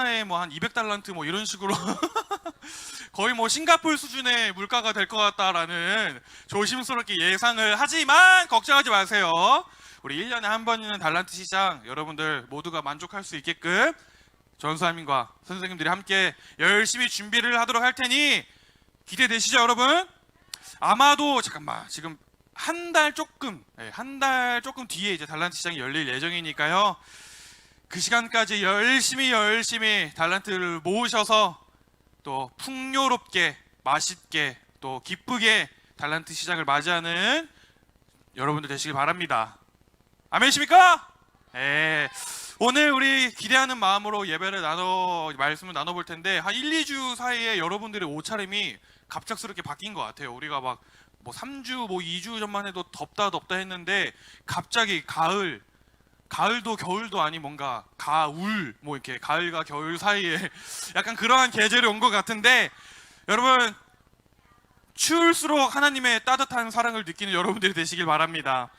하나에 뭐 한 200달란트 뭐 이런 식으로 거의 뭐 싱가포르 수준의 물가가 될 것 같다라는 조심스럽게 예상을 하지만 걱정하지 마세요. 우리 1년에 한 번 있는 달란트 시장 여러분들 모두가 만족할 수 있게끔 전수함님과 선생님들이 함께 열심히 준비를 하도록 할 테니 기대되시죠 여러분? 아마도 잠깐만 지금 한 달 조금 뒤에 이제 달란트 시장이 열릴 예정이니까요. 그 시간까지 열심히 달란트를 모으셔서 또 풍요롭게 맛있게 또 기쁘게 달란트 시장을 맞이하는 여러분들 되시길 바랍니다. 아멘이십니까? 네. 오늘 우리 기대하는 마음으로 예배를 말씀을 나눠볼 텐데 한 1, 2주 사이에 여러분들의 옷차림이 갑작스럽게 바뀐 것 같아요. 우리가 막 뭐 3주, 뭐 2주 전만 해도 덥다 했는데 갑자기 가을도 겨울도 아니 뭔가 가을 뭐 이렇게 가을과 겨울 사이에 약간 그러한 계절이 온 것 같은데 여러분 추울수록 하나님의 따뜻한 사랑을 느끼는 여러분들이 되시길 바랍니다.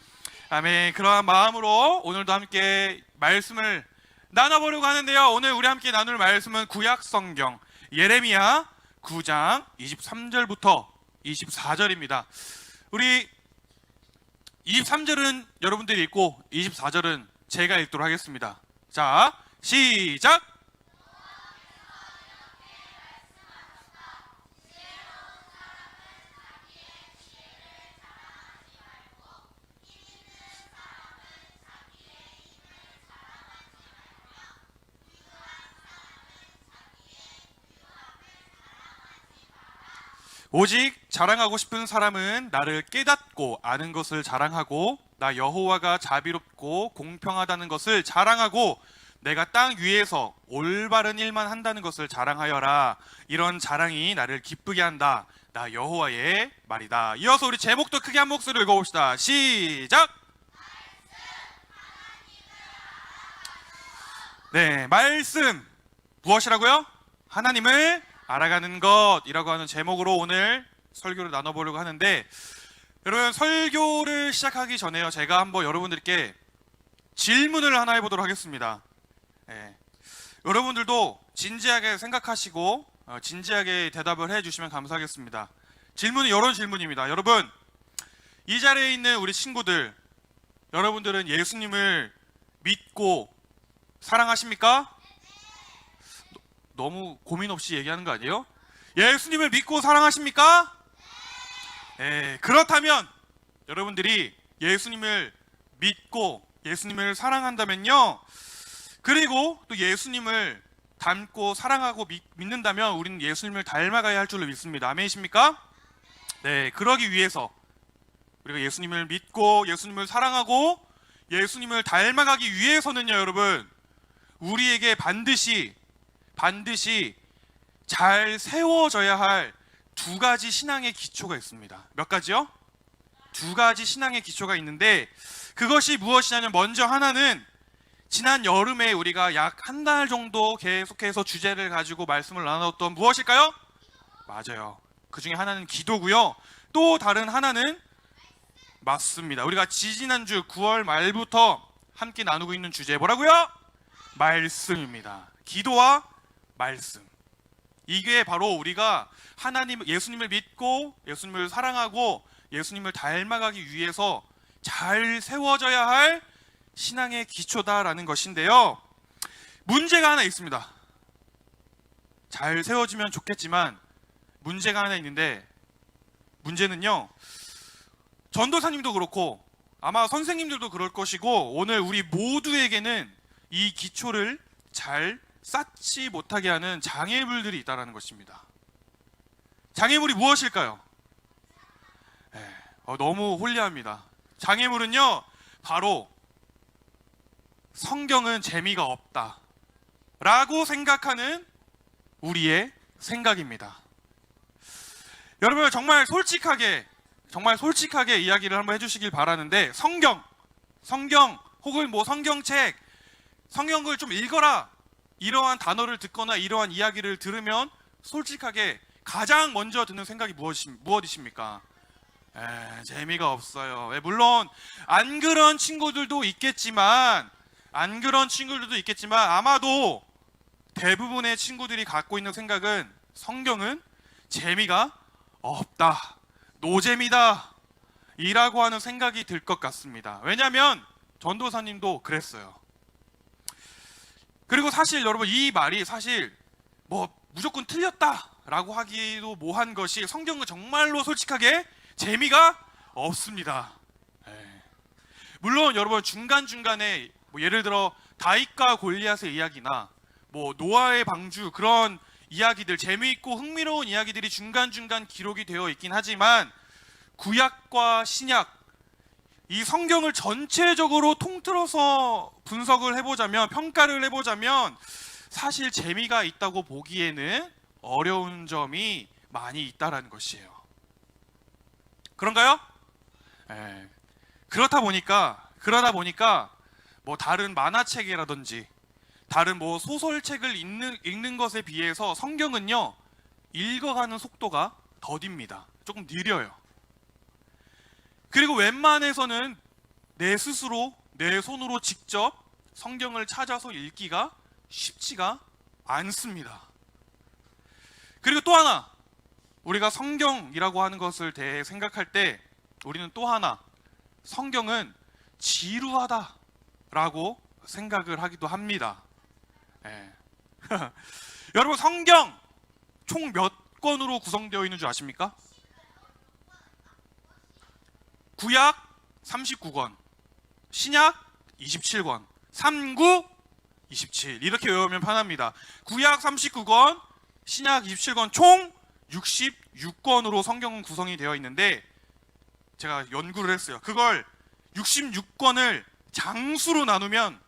아멘. 그러한 마음으로 오늘도 함께 말씀을 나눠보려고 하는데요. 오늘 우리 함께 나눌 말씀은 구약 성경 예레미야 9장 23절부터 24절입니다. 우리 23절은 여러분들이 읽고 24절은 제가 읽도록 하겠습니다. 자, 시작! 오직 자랑하고 싶은 사람은 나를 깨닫고 아는 것을 자랑하고 나 여호와가 자비롭고 공평하다는 것을 자랑하고 내가 땅 위에서 올바른 일만 한다는 것을 자랑하여라. 이런 자랑이 나를 기쁘게 한다. 나 여호와의 말이다. 이어서 우리 제목도 크게 한 목소리로 읽어봅시다. 시작! 네, 말씀 무엇이라고요? 하나님을 알아가는 것이라고 하는 제목으로 오늘 설교를 나눠보려고 하는데 여러분 설교를 시작하기 전에요 제가 한번 여러분들께 질문을 하나 해보도록 하겠습니다. 여러분들도 진지하게 생각하시고 진지하게 대답을 해주시면 감사하겠습니다. 질문은 이런 질문입니다. 여러분 이 자리에 있는 우리 친구들 여러분들은 예수님을 믿고 사랑하십니까? 너무 고민 없이 얘기하는 거 아니에요? 예수님을 믿고 사랑하십니까? 네, 그렇다면 여러분들이 예수님을 믿고 예수님을 사랑한다면요 그리고 또 예수님을 닮고 사랑하고 믿는다면 우리는 예수님을 닮아가야 할 줄로 믿습니다. 아멘이십니까? 네, 그러기 위해서 우리가 예수님을 믿고 예수님을 사랑하고 예수님을 닮아가기 위해서는요 여러분 우리에게 반드시 잘 세워져야 할 두 가지 신앙의 기초가 있습니다. 몇 가지요? 두 가지 신앙의 기초가 있는데 그것이 무엇이냐면 먼저 하나는 지난 여름에 우리가 약 한 달 정도 계속해서 주제를 가지고 말씀을 나눴던 무엇일까요? 맞아요. 그 중에 하나는 기도고요. 또 다른 하나는 맞습니다. 우리가 지지난주 9월 말부터 함께 나누고 있는 주제 뭐라고요? 말씀입니다. 기도와 말씀. 이게 바로 우리가 예수님을 믿고 예수님을 사랑하고 예수님을 닮아가기 위해서 잘 세워져야 할 신앙의 기초다라는 것인데요. 문제가 하나 있습니다. 잘 세워지면 좋겠지만 문제가 하나 있는데 문제는요. 전도사님도 그렇고 아마 선생님들도 그럴 것이고 오늘 우리 모두에게는 이 기초를 잘 쌓지 못하게 하는 장애물들이 있다는 것입니다. 장애물이 무엇일까요? 너무 홀리합니다. 장애물은요 바로 성경은 재미가 없다 라고 생각하는 우리의 생각입니다. 여러분 정말 솔직하게 이야기를 한번 해주시길 바라는데 성경 혹은 뭐 성경책 성경을 좀 읽어라 이러한 단어를 듣거나 이러한 이야기를 들으면 솔직하게 가장 먼저 드는 생각이 무엇이십니까? 재미가 없어요. 물론 안 그런 친구들도 있겠지만 아마도 대부분의 친구들이 갖고 있는 생각은 성경은 재미가 없다, 노잼이다 이라고 하는 생각이 들 것 같습니다. 왜냐하면 전도사님도 그랬어요. 그리고 사실 여러분, 이 말이 사실 뭐 무조건 틀렸다라고 하기도 뭐한 것이, 성경은 정말로 솔직하게 재미가 없습니다. 물론 여러분, 중간중간에 뭐 예를 들어 다윗과 골리앗의 이야기나 뭐 노아의 방주, 그런 이야기들, 재미있고 흥미로운 이야기들이 중간중간 기록이 되어 있긴 하지만, 구약과 신약, 이 성경을 전체적으로 통틀어서 분석을 해보자면, 평가를 해보자면 사실 재미가 있다고 보기에는 어려운 점이 많이 있다라는 것이에요. 그런가요? 그러다 보니까 뭐 다른 만화책이라든지 다른 뭐 소설책을 읽는 것에 비해서 성경은요, 읽어가는 속도가 더딥니다. 조금 느려요. 그리고 웬만해서는 내 스스로 내 손으로 직접 성경을 찾아서 읽기가 쉽지가 않습니다. 그리고 또 하나, 우리가 성경이라고 하는 것을 대해 생각할 때 우리는 또 하나, 성경은 지루하다라고 생각을 하기도 합니다. 여러분, 성경 총 몇 권으로 구성되어 있는 줄 아십니까? 구약 39권, 신약 27권, 39, 27 이렇게 외우면 편합니다. 구약 39권, 신약 27권, 총 66권으로 성경은 구성이 되어 있는데, 제가 연구를 했어요. 그걸 66권을 장수로 나누면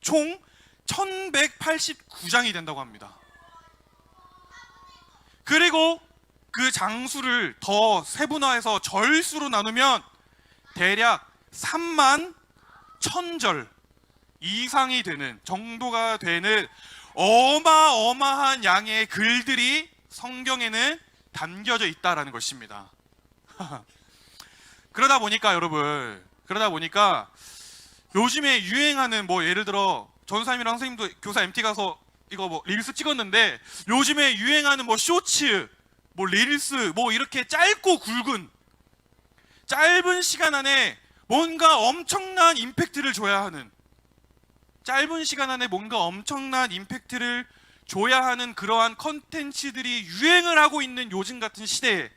총 1189장이 된다고 합니다. 그리고 그 장수를 더 세분화해서 절수로 나누면 대략 3만 1000절 이상이 되는, 정도가 되는 어마어마한 양의 글들이 성경에는 담겨져 있다라는 것입니다. 그러다 보니까 요즘에 유행하는, 뭐 예를 들어 전사님이랑 선생님도 교사 MT 가서 이거 뭐 릴스 찍었는데, 요즘에 유행하는 뭐 쇼츠, 뭐 릴스, 뭐 이렇게 짧고 굵은, 짧은 시간 안에 뭔가 엄청난 임팩트를 줘야 하는, 그러한 컨텐츠들이 유행을 하고 있는 요즘 같은 시대에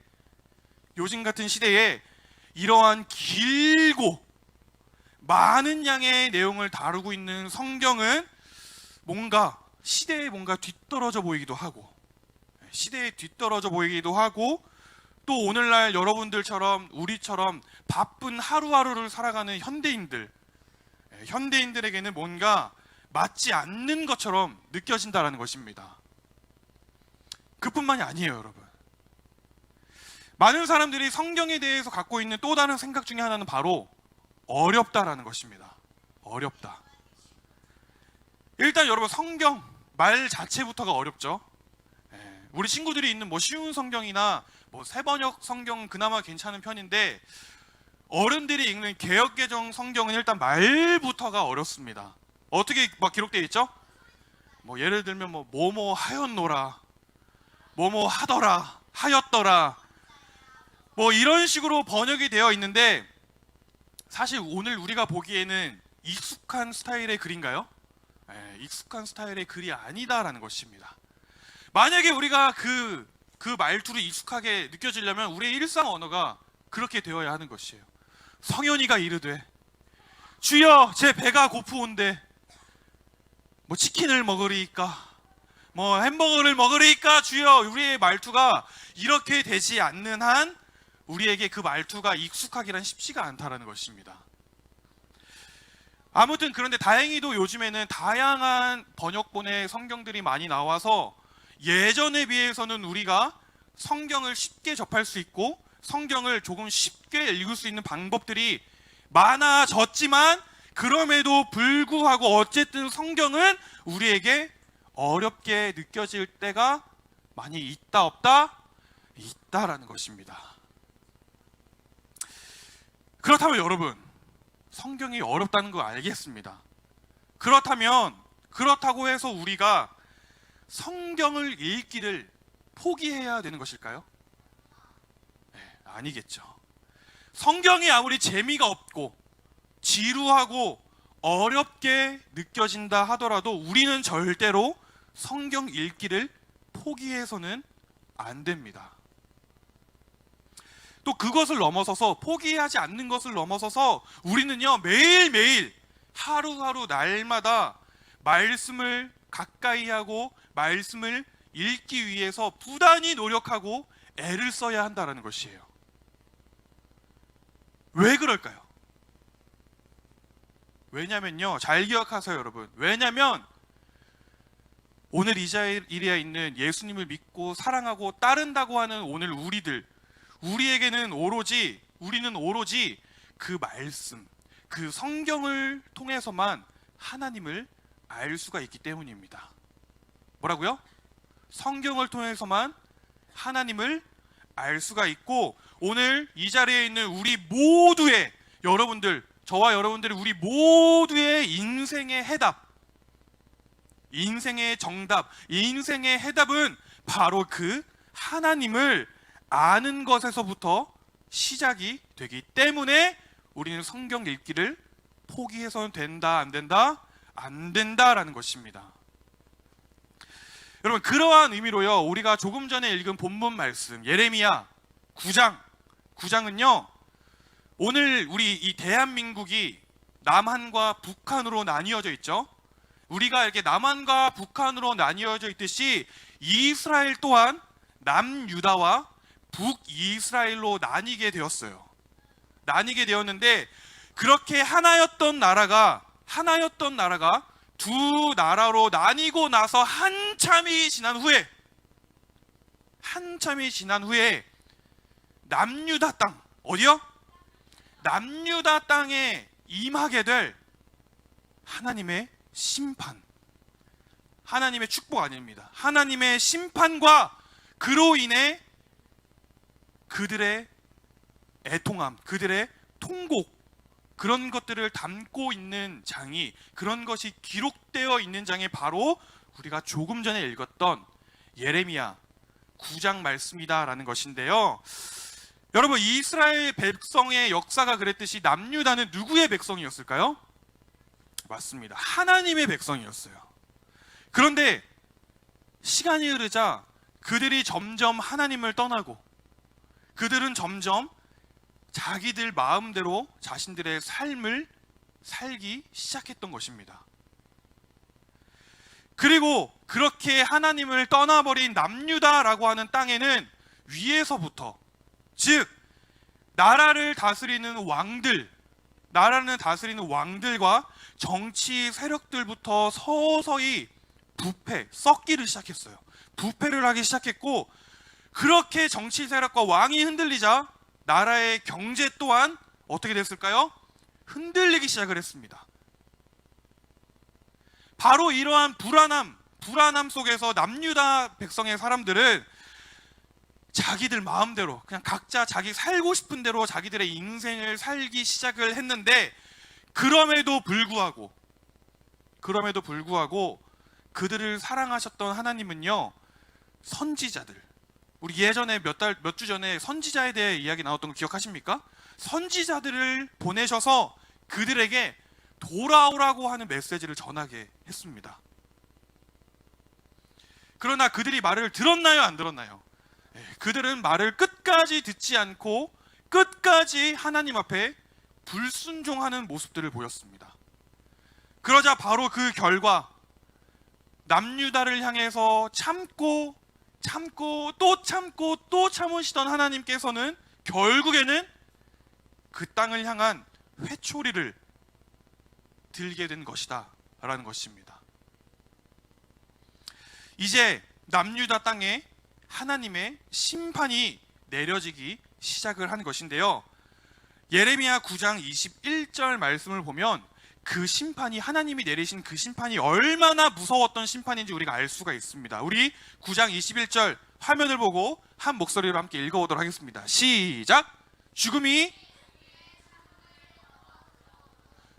이러한 길고 많은 양의 내용을 다루고 있는 성경은 뭔가 시대에 뒤떨어져 보이기도 하고, 또 오늘날 여러분들처럼 우리처럼 바쁜 하루하루를 살아가는 현대인들에게는 뭔가 맞지 않는 것처럼 느껴진다는 것입니다. 그뿐만이 아니에요, 여러분. 많은 사람들이 성경에 대해서 갖고 있는 또 다른 생각 중에 하나는 바로 어렵다라는 것입니다. 어렵다. 일단 여러분, 성경 말 자체부터가 어렵죠. 우리 친구들이 있는 뭐 쉬운 성경이나 뭐 새번역 성경은 그나마 괜찮은 편인데, 어른들이 읽는 개역개정 성경은 일단 말부터가 어렵습니다. 어떻게 막 기록되어 있죠? 뭐 예를 들면 뭐뭐 하였노라, 뭐뭐 하더라, 하였더라, 뭐 이런 식으로 번역이 되어 있는데, 사실 오늘 우리가 보기에는 익숙한 스타일의 글인가요? 익숙한 스타일의 글이 아니다라는 것입니다. 만약에 우리가 그 말투로 익숙하게 느껴지려면 우리의 일상 언어가 그렇게 되어야 하는 것이에요. 성현이가 이르되, 주여 제 배가 고프온데 뭐 치킨을 먹으리이까, 뭐 햄버거를 먹으리이까, 주여. 우리의 말투가 이렇게 되지 않는 한 우리에게 그 말투가 익숙하기란 쉽지가 않다라는 것입니다. 아무튼 그런데 다행히도 요즘에는 다양한 번역본의 성경들이 많이 나와서 예전에 비해서는 우리가 성경을 쉽게 접할 수 있고 성경을 조금 쉽게 읽을 수 있는 방법들이 많아졌지만, 그럼에도 불구하고 어쨌든 성경은 우리에게 어렵게 느껴질 때가 많이 있다 없다? 있다라는 것입니다. 그렇다면 여러분, 성경이 어렵다는 거 알겠습니다. 그렇다고 해서 우리가 성경을 읽기를 포기해야 되는 것일까요? 네, 아니겠죠. 성경이 아무리 재미가 없고 지루하고 어렵게 느껴진다 하더라도 우리는 절대로 성경 읽기를 포기해서는 안 됩니다. 또 그것을 넘어서서, 포기하지 않는 것을 넘어서서 우리는요, 매일매일 하루하루 날마다 말씀을 가까이 하고 말씀을 읽기 위해서 부단히 노력하고 애를 써야 한다는 것이에요. 왜 그럴까요? 왜냐면요, 잘 기억하세요 여러분. 왜냐면 오늘 이 자리에 있는 예수님을 믿고 사랑하고 따른다고 하는 오늘 우리에게는 우리는 오로지 그 말씀, 그 성경을 통해서만 하나님을 알 수가 있기 때문입니다. 뭐라고요? 성경을 통해서만 하나님을 알 수가 있고, 오늘 이 자리에 있는 우리 모두의, 저와 여러분들의 우리 모두의 인생의 해답, 인생의 정답, 인생의 해답은 바로 그 하나님을 아는 것에서부터 시작이 되기 때문에 우리는 성경 읽기를 포기해서는 된다, 안 된다? 안 된다라는 것입니다. 여러분, 그러한 의미로요, 우리가 조금 전에 읽은 본문 말씀 예레미야 9장은요, 오늘 우리 이 대한민국이 남한과 북한으로 나뉘어져 있죠. 우리가 이렇게 남한과 북한으로 나뉘어져 있듯이 이스라엘 또한 남유다와 북이스라엘로 나뉘게 되었어요. 나뉘게 되었는데, 그렇게 하나였던 나라가 두 나라로 나뉘고 나서 한참이 지난 후에 남유다 땅, 어디요? 남유다 땅에 임하게 될 하나님의 심판, 하나님의 축복 아닙니다. 하나님의 심판과 그로 인해 그들의 애통함, 그들의 통곡, 그런 것들을 담고 있는 장이, 그런 것이 기록되어 있는 장이 바로 우리가 조금 전에 읽었던 예레미야 9장 말씀이다라는 것인데요. 여러분, 이스라엘 백성의 역사가 그랬듯이 남유다는 누구의 백성이었을까요? 맞습니다. 하나님의 백성이었어요. 그런데 시간이 흐르자 그들이 점점 하나님을 떠나고, 그들은 점점 자기들 마음대로 자신들의 삶을 살기 시작했던 것입니다. 그리고 그렇게 하나님을 떠나버린 남유다라고 하는 땅에는 위에서부터, 즉 나라를 다스리는 왕들과 정치 세력들부터 서서히 썩기를 시작했어요. 부패를 하기 시작했고, 그렇게 정치 세력과 왕이 흔들리자 나라의 경제 또한 어떻게 됐을까요? 흔들리기 시작을 했습니다. 바로 이러한 불안함 속에서 남유다 백성의 사람들은 자기들 마음대로, 그냥 각자 자기 살고 싶은 대로 자기들의 인생을 살기 시작을 했는데, 그럼에도 불구하고 그들을 사랑하셨던 하나님은요, 선지자들, 우리 예전에 몇 주 전에 선지자에 대해 이야기 나눴던 거 기억하십니까? 선지자들을 보내셔서 그들에게 돌아오라고 하는 메시지를 전하게 했습니다. 그러나 그들이 말을 들었나요, 안 들었나요? 그들은 말을 끝까지 듣지 않고 끝까지 하나님 앞에 불순종하는 모습들을 보였습니다. 그러자 바로 그 결과, 남유다를 향해서 참고 또 참으시던 하나님께서는 결국에는 그 땅을 향한 회초리를 들게 된 것이다 라는 것입니다. 이제 남유다 땅에 하나님의 심판이 내려지기 시작을 한 것인데요, 예레미야 9장 21절 말씀을 보면 그 심판이, 하나님이 내리신 그 심판이 얼마나 무서웠던 심판인지 우리가 알 수가 있습니다. 우리 9장 21절 화면을 보고 한 목소리로 함께 읽어보도록 하겠습니다. 시작! 죽음이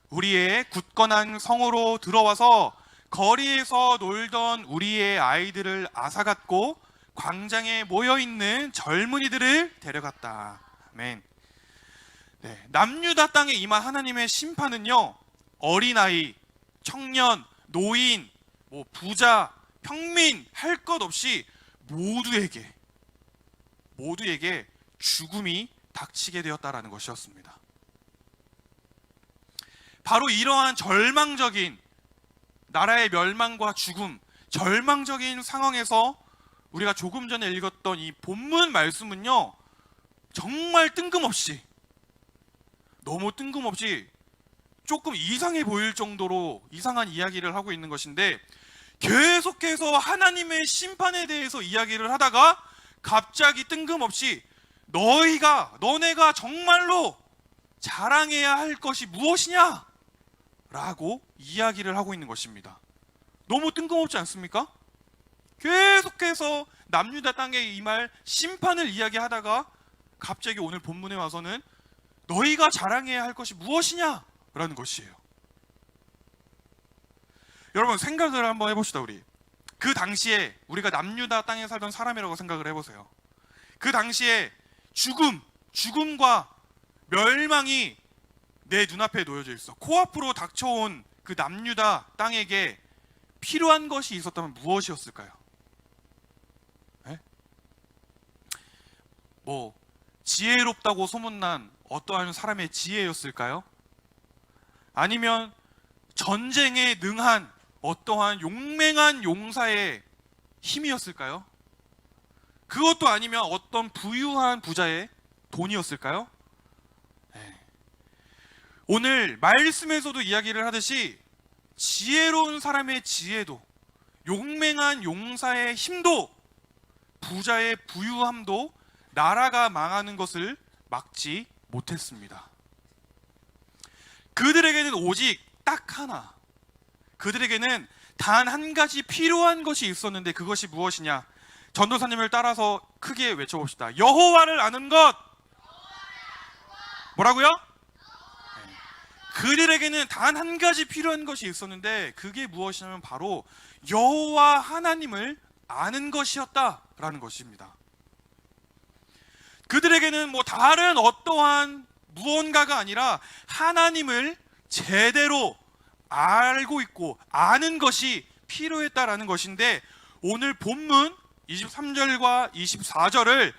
우리의 굳건한 성으로 들어와서 거리에서 놀던 우리의 아이들을 앗아갔고 광장에 모여있는 젊은이들을 데려갔다. 아멘. 네, 남유다 땅에 임한 하나님의 심판은요, 어린아이, 청년, 노인, 부자, 평민 할 것 없이 모두에게 죽음이 닥치게 되었다라는 것이었습니다. 바로 이러한 절망적인 나라의 멸망과 죽음, 절망적인 상황에서 우리가 조금 전에 읽었던 이 본문 말씀은요, 정말 너무 뜬금없이 조금 이상해 보일 정도로 이상한 이야기를 하고 있는 것인데, 계속해서 하나님의 심판에 대해서 이야기를 하다가 갑자기 뜬금없이 너네가 정말로 자랑해야 할 것이 무엇이냐? 라고 이야기를 하고 있는 것입니다. 너무 뜬금없지 않습니까? 계속해서 남유다 땅에 임할 심판을 이야기하다가 갑자기 오늘 본문에 와서는 너희가 자랑해야 할 것이 무엇이냐? 라는 것이에요. 여러분, 생각을 한번 해봅시다. 우리 그 당시에 우리가 남유다 땅에 살던 사람이라고 생각을 해보세요. 그 당시에 죽음과 멸망이 내 눈앞에 놓여져 있어. 코앞으로 닥쳐온 그 남유다 땅에게 필요한 것이 있었다면 무엇이었을까요? 네? 지혜롭다고 소문난 어떠한 사람의 지혜였을까요? 아니면 전쟁에 능한 어떠한 용맹한 용사의 힘이었을까요? 그것도 아니면 어떤 부유한 부자의 돈이었을까요? 네. 오늘 말씀에서도 이야기를 하듯이 지혜로운 사람의 지혜도, 용맹한 용사의 힘도, 부자의 부유함도 나라가 망하는 것을 막지 못했습니다. 그들에게는 오직 딱 하나, 그들에게는 단 한 가지 필요한 것이 있었는데, 그것이 무엇이냐? 전도사님을 따라서 크게 외쳐봅시다. 여호와를 아는 것. 뭐라고요? 네. 그들에게는 단 한 가지 필요한 것이 있었는데, 그게 무엇이냐면 바로 여호와 하나님을 아는 것이었다라는 것입니다. 그들에게는 다른 어떠한 무언가가 아니라 하나님을 제대로 알고 있고 아는 것이 필요했다라는 것인데, 오늘 본문 23절과 24절을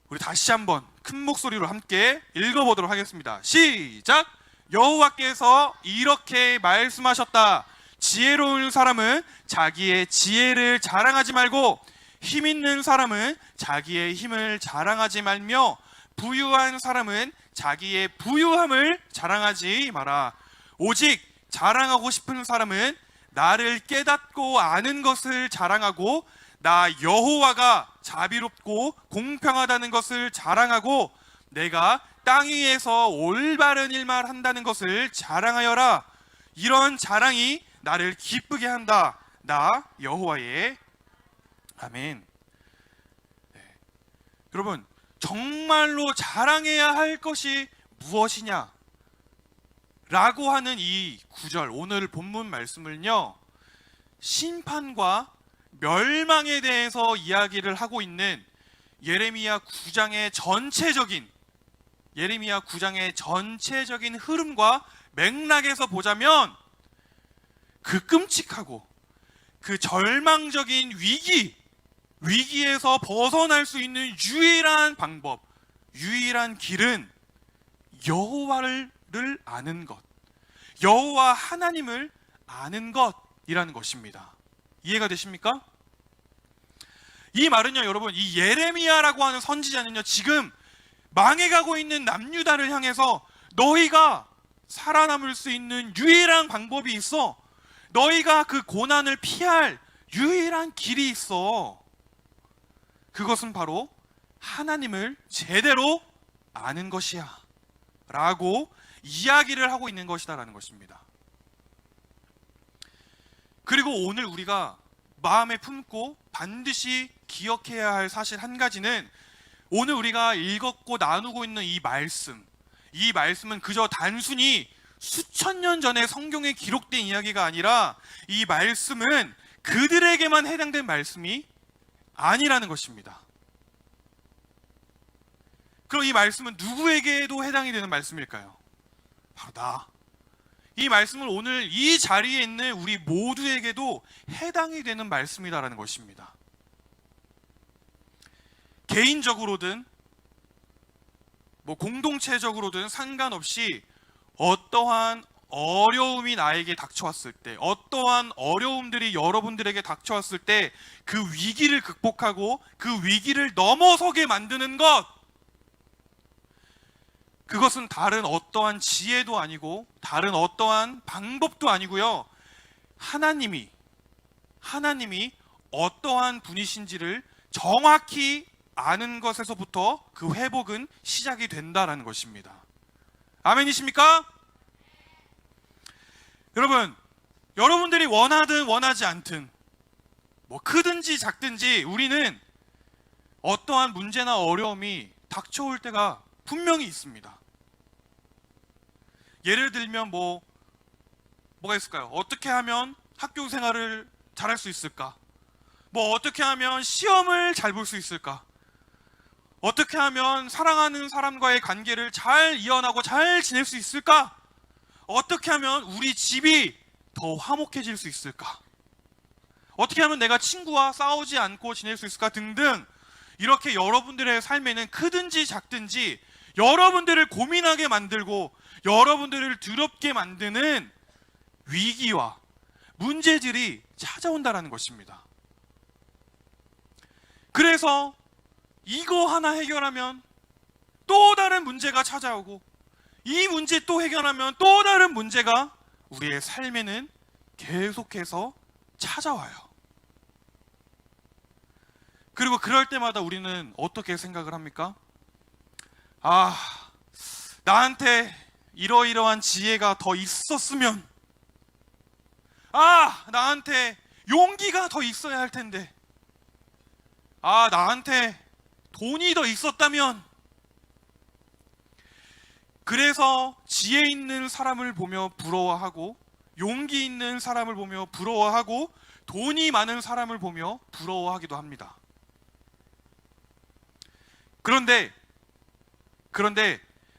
우리 다시 한번 큰 목소리로 함께 읽어보도록 하겠습니다. 시작! 여호와께서 이렇게 말씀하셨다. 지혜로운 사람은 자기의 지혜를 자랑하지 말고 힘 있는 사람은 자기의 힘을 자랑하지 말며 부유한 사람은 자기의 부유함을 자랑하지 마라. 오직 자랑하고 싶은 사람은 나를 깨닫고 아는 것을 자랑하고 나 여호와가 자비롭고 공평하다는 것을 자랑하고 내가 땅 위에서 올바른 일만 한다는 것을 자랑하여라. 이런 자랑이 나를 기쁘게 한다. 나 여호와의 아멘. 네. 여러분, 정말로 자랑해야 할 것이 무엇이냐? 라고 하는 이 구절, 오늘 본문 말씀을요, 심판과 멸망에 대해서 이야기를 하고 있는 예레미야 9장의 전체적인 흐름과 맥락에서 보자면, 그 끔찍하고 그 절망적인 위기에서 벗어날 수 있는 유일한 방법, 유일한 길은 여호와를 아는 것, 여호와 하나님을 아는 것이라는 것입니다. 이해가 되십니까? 이 말은요, 여러분, 이 예레미야라고 하는 선지자는요, 지금 망해가고 있는 남유다를 향해서 너희가 살아남을 수 있는 유일한 방법이 있어. 너희가 그 고난을 피할 유일한 길이 있어. 그것은 바로 하나님을 제대로 아는 것이야 라고 이야기를 하고 있는 것이다라는 것입니다. 그리고 오늘 우리가 마음에 품고 반드시 기억해야 할 사실 한 가지는, 오늘 우리가 읽었고 나누고 있는 이 말씀은 그저 단순히 수천 년 전에 성경에 기록된 이야기가 아니라 이 말씀은 그들에게만 해당된 말씀이 아니라는 것입니다. 그럼 이 말씀은 누구에게도 해당이 되는 말씀일까요? 바로 나. 이 말씀은 오늘 이 자리에 있는 우리 모두에게도 해당이 되는 말씀이다라는 것입니다. 개인적으로든 공동체적으로든 상관없이 어떠한 어려움이 나에게 닥쳐왔을 때, 어떠한 어려움들이 여러분들에게 닥쳐왔을 때 그 위기를 극복하고 그 위기를 넘어서게 만드는 것, 그것은 다른 어떠한 지혜도 아니고 다른 어떠한 방법도 아니고요, 하나님이 어떠한 분이신지를 정확히 아는 것에서부터 그 회복은 시작이 된다라는 것입니다. 아멘이십니까? 여러분, 여러분들이 원하든 원하지 않든 크든지 작든지 우리는 어떠한 문제나 어려움이 닥쳐올 때가 분명히 있습니다. 예를 들면 뭐가 있을까요? 어떻게 하면 학교 생활을 잘할 수 있을까? 어떻게 하면 시험을 잘 볼 수 있을까? 어떻게 하면 사랑하는 사람과의 관계를 잘 이어나고 잘 지낼 수 있을까? 어떻게 하면 우리 집이 더 화목해질 수 있을까? 어떻게 하면 내가 친구와 싸우지 않고 지낼 수 있을까? 등등, 이렇게 여러분들의 삶에는 크든지 작든지 여러분들을 고민하게 만들고 여러분들을 두렵게 만드는 위기와 문제들이 찾아온다는 것입니다. 그래서 이거 하나 해결하면 또 다른 문제가 찾아오고, 이 문제 또 해결하면 또 다른 문제가 우리의 삶에는 계속해서 찾아와요. 그리고 그럴 때마다 우리는 어떻게 생각을 합니까? 나한테 이러이러한 지혜가 더 있었으면, 나한테 용기가 더 있어야 할 텐데, 나한테 돈이 더 있었다면. 그래서 지혜 있는 사람을 보며 부러워하고, 용기 있는 사람을 보며 부러워하고, 돈이 많은 사람을 보며 부러워하기도 합니다. 그런데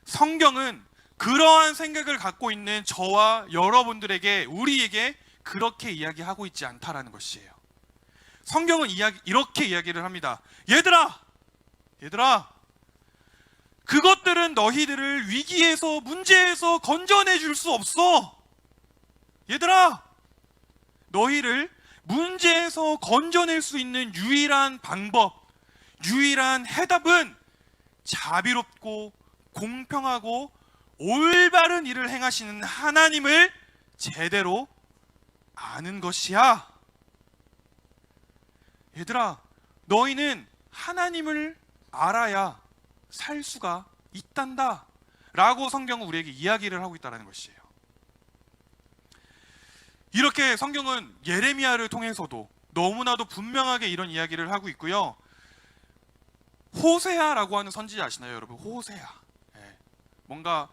성경은 그러한 생각을 갖고 있는 저와 여러분들에게, 우리에게 그렇게 이야기하고 있지 않다라는 것이에요. 성경은 이렇게 이야기를 합니다. 얘들아, 그것들은 너희들을 위기에서, 문제에서 건져내 줄 수 없어. 얘들아, 너희를 문제에서 건져낼 수 있는 유일한 방법, 유일한 해답은 자비롭고 공평하고 올바른 일을 행하시는 하나님을 제대로 아는 것이야. 얘들아, 너희는 하나님을 알아야 살 수가 있단다 라고 성경은 우리에게 이야기를 하고 있다는 것이에요. 이렇게 성경은 예레미야를 통해서도 너무나도 분명하게 이런 이야기를 하고 있고요. 호세아라고 하는 선지자 아시나요, 여러분? 호세아. 뭔가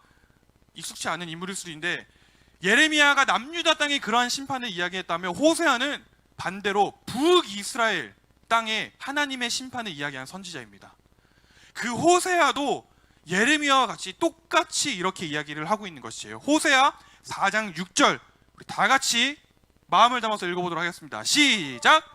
익숙치 않은 인물일 수도 있는데, 예레미야가 남유다 땅에 그러한 심판을 이야기했다면 호세아는 반대로 북이스라엘 땅에 하나님의 심판을 이야기한 선지자입니다. 그 호세아도 예레미야와 같이 똑같이 이렇게 이야기를 하고 있는 것이에요. 호세아 4장 6절, 우리 다 같이 마음을 담아서 읽어보도록 하겠습니다. 시작!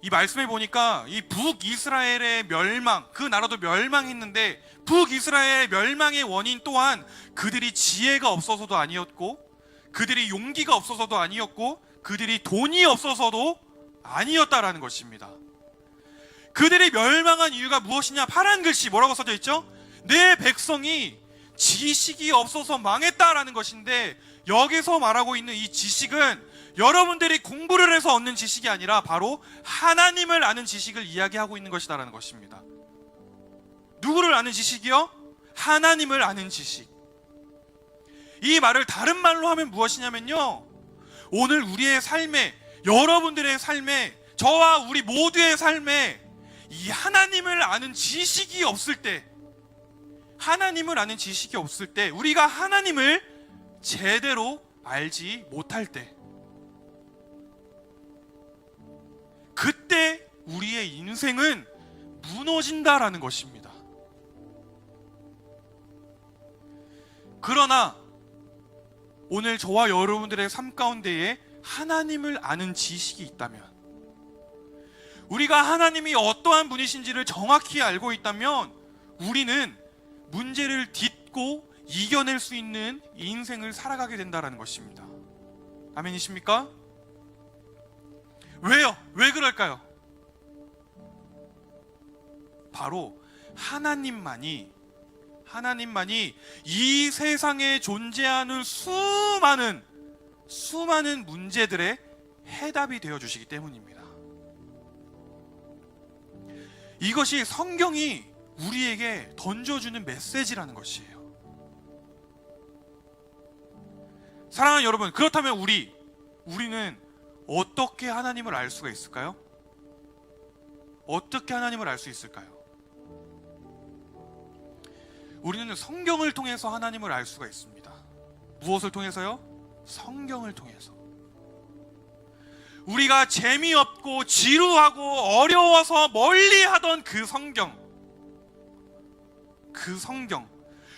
이 말씀에 보니까 이 북이스라엘의 멸망, 그 나라도 멸망했는데 북이스라엘의 멸망의 원인 또한 그들이 지혜가 없어서도 아니었고, 그들이 용기가 없어서도 아니었고, 그들이 돈이 없어서도 아니었다라는 것입니다. 그들이 멸망한 이유가 무엇이냐? 파란 글씨 뭐라고 써져 있죠? 내 백성이 지식이 없어서 망했다라는 것인데, 여기서 말하고 있는 이 지식은 여러분들이 공부를 해서 얻는 지식이 아니라 바로 하나님을 아는 지식을 이야기하고 있는 것이다라는 것입니다. 누구를 아는 지식이요? 하나님을 아는 지식. 이 말을 다른 말로 하면 무엇이냐면요, 오늘 우리의 삶에, 여러분들의 삶에, 저와 우리 모두의 삶에 이 하나님을 아는 지식이 없을 때, 하나님을 아는 지식이 없을 때, 우리가 하나님을 제대로 알지 못할 때, 그때 우리의 인생은 무너진다라는 것입니다. 그러나 오늘 저와 여러분들의 삶 가운데에 하나님을 아는 지식이 있다면, 우리가 하나님이 어떠한 분이신지를 정확히 알고 있다면, 우리는 문제를 딛고 이겨낼 수 있는 인생을 살아가게 된다는 것입니다. 아멘이십니까? 왜요? 왜 그럴까요? 바로 하나님만이 이 세상에 존재하는 수많은 문제들의 해답이 되어주시기 때문입니다. 이것이 성경이 우리에게 던져주는 메시지라는 것이에요. 사랑하는 여러분, 그렇다면 우리는 어떻게 하나님을 알 수가 있을까요? 어떻게 하나님을 알 수 있을까요? 우리는 성경을 통해서 하나님을 알 수가 있습니다. 무엇을 통해서요? 성경을 통해서. 우리가 재미없고 지루하고 어려워서 멀리하던 그 성경,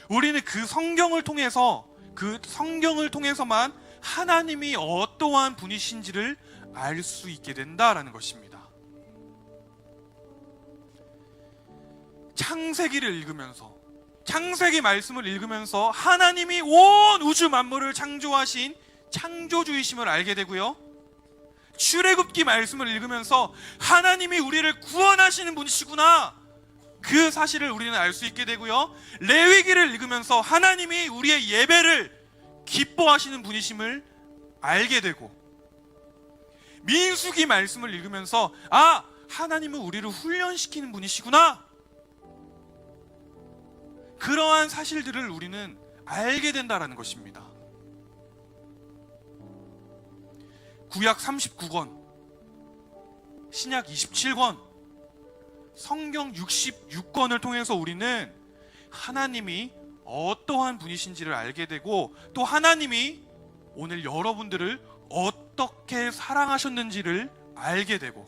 우리는 그 성경을 통해서만 하나님이 어떠한 분이신지를 알 수 있게 된다라는 것입니다. 창세기를 읽으면서, 창세기 말씀을 읽으면서 하나님이 온 우주 만물을 창조하신 창조주이심을 알게 되고요, 출애굽기 말씀을 읽으면서 하나님이 우리를 구원하시는 분이시구나, 그 사실을 우리는 알 수 있게 되고요, 레위기를 읽으면서 하나님이 우리의 예배를 기뻐하시는 분이심을 알게 되고, 민수기 말씀을 읽으면서 하나님은 우리를 훈련시키는 분이시구나, 그러한 사실들을 우리는 알게 된다라는 것입니다. 구약 39권, 신약 27권, 성경 66권을 통해서 우리는 하나님이 어떠한 분이신지를 알게 되고, 또 하나님이 오늘 여러분들을 어떻게 사랑하셨는지를 알게 되고,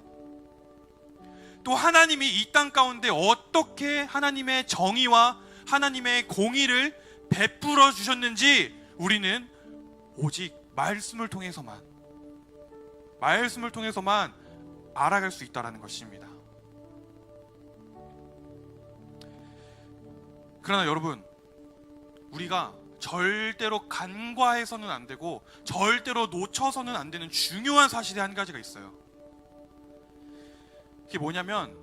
또 하나님이 이 땅 가운데 어떻게 하나님의 정의와 하나님의 공의를 베풀어 주셨는지 우리는 오직 말씀을 통해서만 알아갈 수 있다는 것입니다. 그러나 여러분, 우리가 절대로 간과해서는 안 되고 절대로 놓쳐서는 안 되는 중요한 사실이 한 가지가 있어요. 그게 뭐냐면,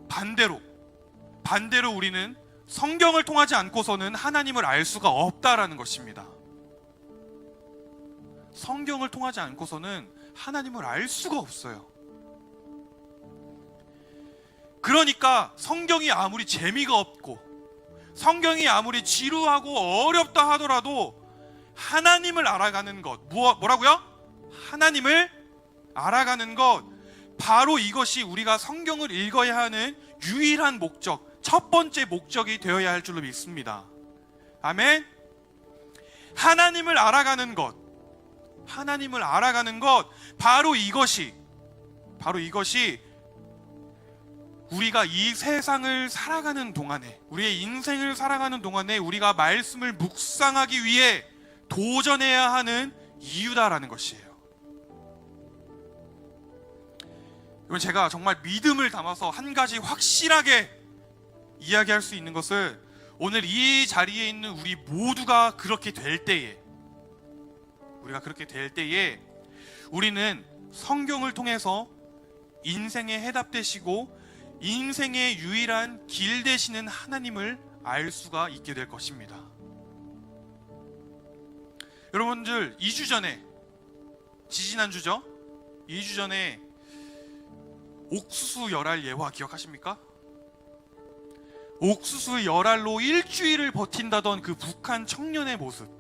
반대로 우리는 성경을 통하지 않고서는 하나님을 알 수가 없다라는 것입니다. 성경을 통하지 않고서는 하나님을 알 수가 없어요. 그러니까 성경이 아무리 재미가 없고, 성경이 아무리 지루하고 어렵다 하더라도 하나님을 알아가는 것, 뭐라고요? 하나님을 알아가는 것, 바로 이것이 우리가 성경을 읽어야 하는 유일한 목적, 첫 번째 목적이 되어야 할 줄로 믿습니다. 아멘. 하나님을 알아가는 것, 바로 이것이 우리가 이 세상을 살아가는 동안에, 우리의 인생을 살아가는 동안에 우리가 말씀을 묵상하기 위해 도전해야 하는 이유다라는 것이에요. 이건 제가 정말 믿음을 담아서 한 가지 확실하게 이야기할 수 있는 것을, 오늘 이 자리에 있는 우리 모두가 그렇게 될 때에, 우리는 성경을 통해서 인생의 해답 되시고 인생의 유일한 길 되시는 하나님을 알 수가 있게 될 것입니다. 여러분들, 2주 전에, 지지난주죠? 2주 전에 옥수수 열알 예화 기억하십니까? 옥수수 열알로 일주일을 버틴다던 그 북한 청년의 모습,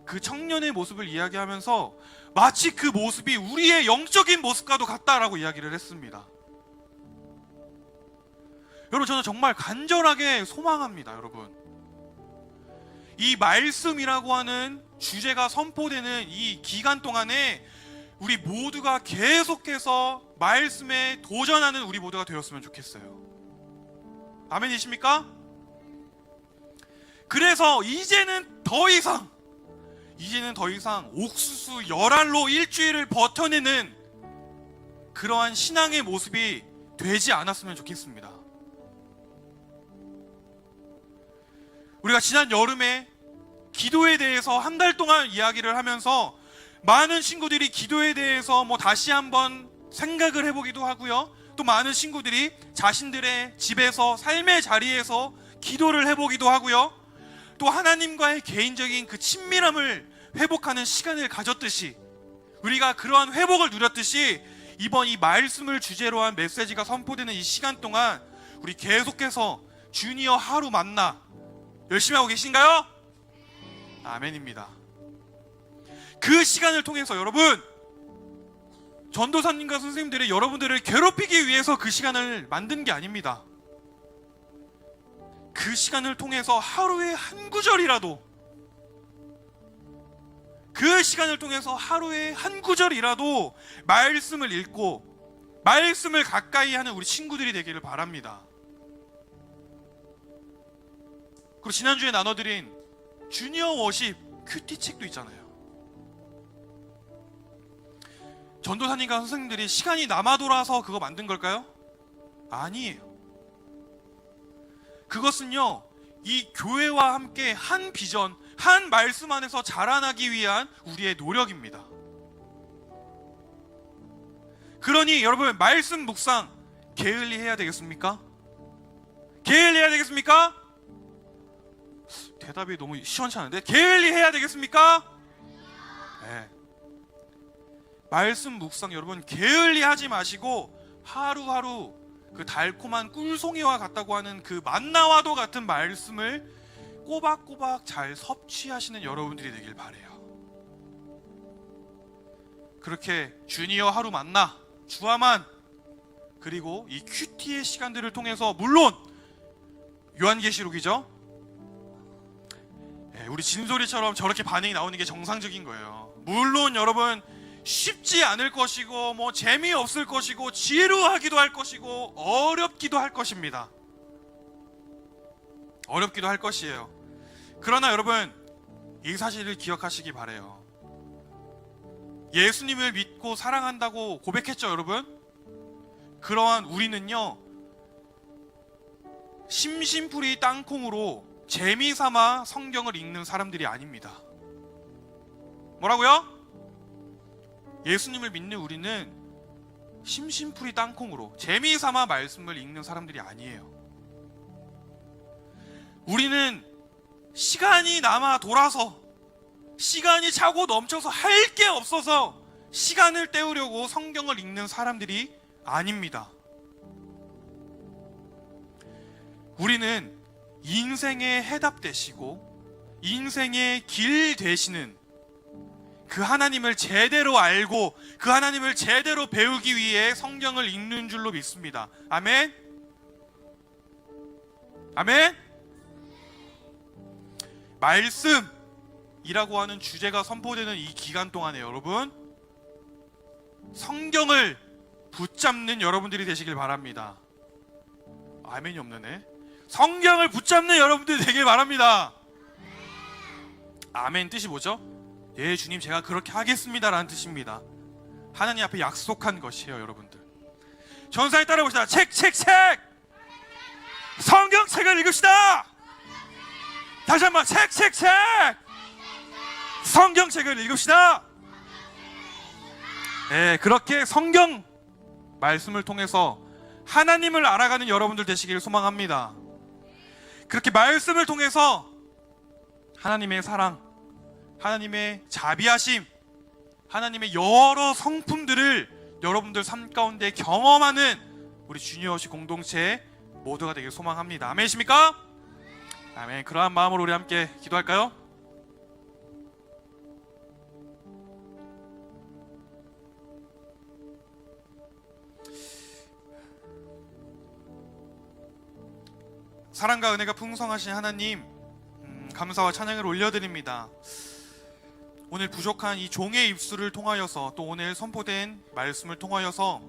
그 청년의 모습을 이야기하면서 마치 그 모습이 우리의 영적인 모습과도 같다라고 이야기를 했습니다. 여러분, 저는 정말 간절하게 소망합니다. 여러분, 이 말씀이라고 하는 주제가 선포되는 이 기간 동안에 우리 모두가 계속해서 말씀에 도전하는 우리 모두가 되었으면 좋겠어요. 아멘이십니까? 그래서 이제는 더 이상 옥수수 열알로 일주일을 버텨내는 그러한 신앙의 모습이 되지 않았으면 좋겠습니다. 우리가 지난 여름에 기도에 대해서 한 달 동안 이야기를 하면서 많은 친구들이 기도에 대해서 다시 한번 생각을 해보기도 하고요, 또 많은 친구들이 자신들의 집에서 삶의 자리에서 기도를 해보기도 하고요, 또 하나님과의 개인적인 그 친밀함을 회복하는 시간을 가졌듯이, 우리가 그러한 회복을 누렸듯이 이번 이 말씀을 주제로 한 메시지가 선포되는 이 시간 동안 우리 계속해서 주니어 하루 만나 열심히 하고 계신가요? 아멘입니다. 그 시간을 통해서 여러분, 전도사님과 선생님들이 여러분들을 괴롭히기 위해서 그 시간을 만든 게 아닙니다. 그 시간을 통해서 하루에 한 구절이라도, 그 시간을 통해서 하루에 한 구절이라도 말씀을 읽고 말씀을 가까이 하는 우리 친구들이 되기를 바랍니다. 그리고 지난주에 나눠드린 주니어 워십 큐티 책도 있잖아요. 전도사님과 선생님들이 시간이 남아 돌아서 그거 만든 걸까요? 아니에요. 그것은요, 이 교회와 함께 한 비전, 한 말씀 안에서 자라나기 위한 우리의 노력입니다. 그러니 여러분, 말씀 묵상 게을리 해야 되겠습니까? 게을리 해야 되겠습니까? 대답이 너무 시원찮은데? 게을리 해야 되겠습니까? 네. 말씀 묵상 여러분 게을리 하지 마시고 하루하루 그 달콤한 꿀송이와 같다고 하는 그 만나와도 같은 말씀을 꼬박꼬박 잘 섭취하시는 여러분들이 되길 바라요. 그렇게 주니어 하루 만나, 주화만, 그리고 이 큐티의 시간들을 통해서, 물론 요한계시록이죠, 우리 진솔이처럼 저렇게 반응이 나오는 게 정상적인 거예요. 물론 여러분 쉽지 않을 것이고 재미없을 것이고 지루하기도 할 것이고 어렵기도 할 것입니다. 어렵기도 할 것이에요. 그러나 여러분, 이 사실을 기억하시기 바라요. 예수님을 믿고 사랑한다고 고백했죠, 여러분? 그러한 우리는요, 심심풀이 땅콩으로 재미삼아 성경을 읽는 사람들이 아닙니다. 뭐라고요? 예수님을 믿는 우리는 심심풀이 땅콩으로 재미삼아 말씀을 읽는 사람들이 아니에요. 우리는 시간이 남아 돌아서, 시간이 차고 넘쳐서 할 게 없어서 시간을 때우려고 성경을 읽는 사람들이 아닙니다. 우리는 인생의 해답 되시고 인생의 길 되시는 그 하나님을 제대로 알고 그 하나님을 제대로 배우기 위해 성경을 읽는 줄로 믿습니다. 아멘? 아멘? 말씀이라고 하는 주제가 선포되는 이 기간 동안에 여러분, 성경을 붙잡는 여러분들이 되시길 바랍니다. 아멘이 없네. 성경을 붙잡는 여러분들이 되길 바랍니다. 아멘 뜻이 뭐죠? 예, 주님 제가 그렇게 하겠습니다 라는 뜻입니다. 하나님 앞에 약속한 것이에요. 여러분들 전사에 따라봅시다. 책 성경책을 읽읍시다. 다시 한번 책 성경책을 읽읍시다. 네, 그렇게 성경 말씀을 통해서 하나님을 알아가는 여러분들 되시기를 소망합니다. 그렇게 말씀을 통해서 하나님의 사랑, 하나님의 자비하심, 하나님의 여러 성품들을 여러분들 삶 가운데 경험하는 우리 주니어시 공동체의 모두가 되길 소망합니다. 아멘이십니까? 아멘. 그러한 마음으로 우리 함께 기도할까요? 사랑과 은혜가 풍성하신 하나님, 감사와 찬양을 올려드립니다. 오늘 부족한 이 종의 입술을 통하여서, 또 오늘 선포된 말씀을 통하여서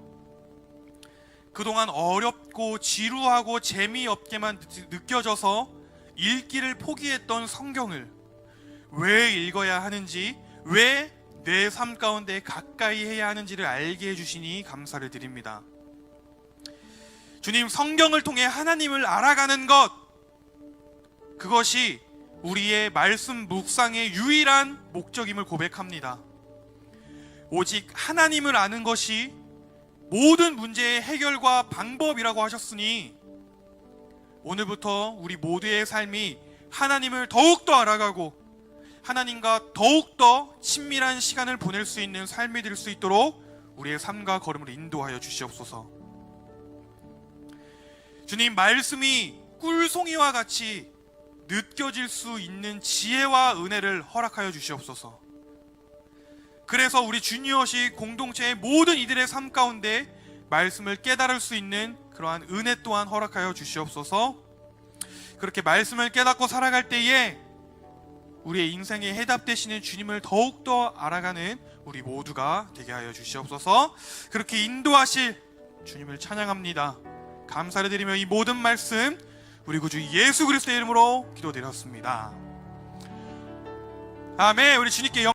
그동안 어렵고 지루하고 재미없게만 느껴져서 읽기를 포기했던 성경을 왜 읽어야 하는지, 왜 내 삶 가운데 가까이 해야 하는지를 알게 해주시니 감사를 드립니다. 주님, 성경을 통해 하나님을 알아가는 것, 그것이 우리의 말씀 묵상의 유일한 목적임을 고백합니다. 오직 하나님을 아는 것이 모든 문제의 해결과 방법이라고 하셨으니 오늘부터 우리 모두의 삶이 하나님을 더욱더 알아가고 하나님과 더욱더 친밀한 시간을 보낼 수 있는 삶이 될 수 있도록 우리의 삶과 걸음을 인도하여 주시옵소서. 주님, 말씀이 꿀송이와 같이 느껴질 수 있는 지혜와 은혜를 허락하여 주시옵소서. 그래서 우리 주니어식 공동체의 모든 이들의 삶 가운데 말씀을 깨달을 수 있는 그러한 은혜 또한 허락하여 주시옵소서. 그렇게 말씀을 깨닫고 살아갈 때에 우리의 인생에 해답 되시는 주님을 더욱더 알아가는 우리 모두가 되게 하여 주시옵소서. 그렇게 인도하실 주님을 찬양합니다. 감사를 드리며 이 모든 말씀 우리 구주 예수 그리스도의 이름으로 기도드렸습니다. 아멘. 우리 주님께